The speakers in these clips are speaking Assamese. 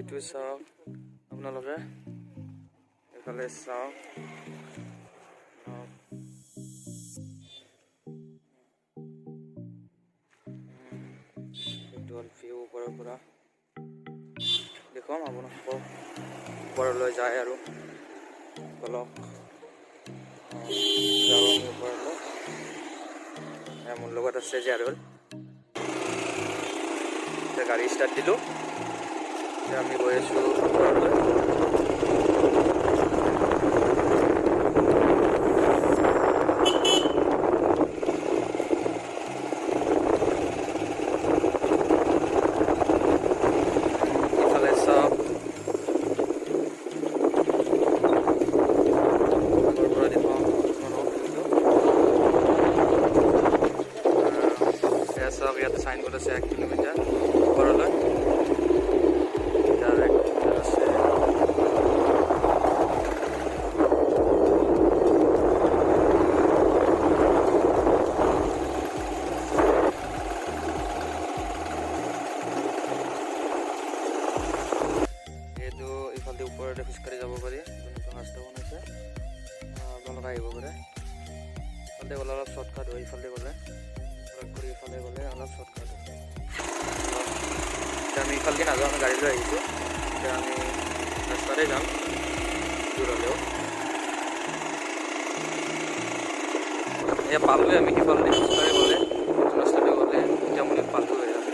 ভিউটো চাওক আপোনালোকে এফালে চাওক ভিউ ওপৰৰ পৰা দেখুৱাম আপোনালোকক ওপৰলৈ যায় আৰু বলক যাওঁ আমি ওপৰলৈ মোৰ লগত আছে যে আৰু গাড়ী ষ্টাৰ্ট দিলোঁ এতিয়া আমি গৈ আছোঁ ওপৰলৈ ইয়াতে চাইন বোৰ্ড আছে 1 কিলোমিটাৰ ওপৰলৈ আছে এইটো ইফালে ওপৰতে খোজকাঢ়ি যাব পাৰি নতুন ৰাস্তা বনাইছে আপোনালোকে আহিব পাৰে ইফালে গ'লে অলপ শ্বৰ্টকাট হয় ইফালে গ'লে ইফালে গ'লে অলপ শ্বৰ্টকাট আছে এতিয়া আমি ইফালকে নাযাওঁ আমি গাড়ী লৈ আহিছোঁ এতিয়া আমি ৰাস্তাতে যাম দূৰ হ'লেও এয়া পালোঁৱে আমি সিফালে খোজকাঢ়ি গ'লে নতুন ৰাস্তাতে গ'লে এতিয়া মানে পালোঁৱে আমি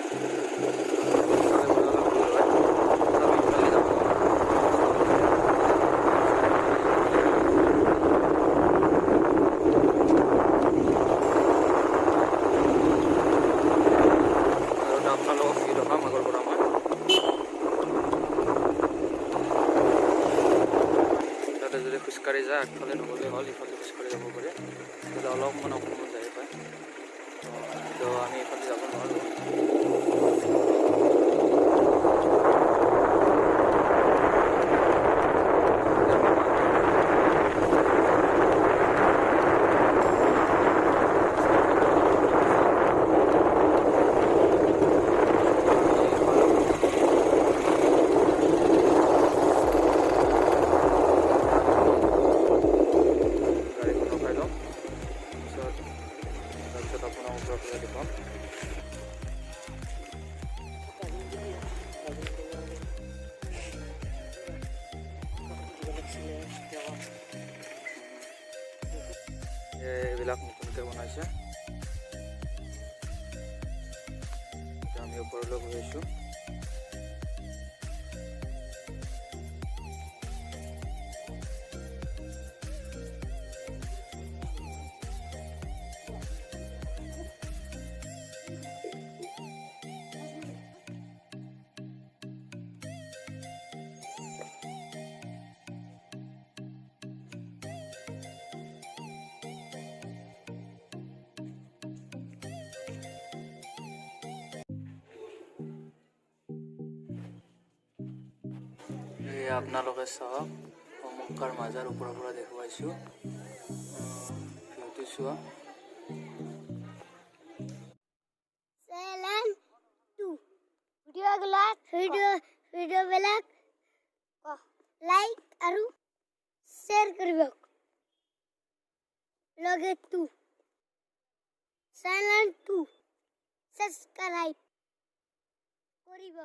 যদি খোজকাঢ়ি যায় আগফালে নগ'লে হ'ল ইফালে খোজকাঢ়ি যাব পাৰে তেতিয়া অলপমান অসমত যায় পায় তো আমি ইফালে যাব নোৱাৰোঁ এইবিলাক নতুনকৈ বনাইছে এতিয়া আমি ওপৰলৈ গৈ আছোঁ আপোনালোকে চাওক অমুকাৰ মাজাৰ ওপৰৰ পৰা দেখুৱাইছোঁ ভিউটো চোৱা ভিডিঅ'বিলাক লাইক আৰু শ্বেয়াৰ কৰিব লগে চেনেলটো ছাবস্ক্ৰাইব কৰিব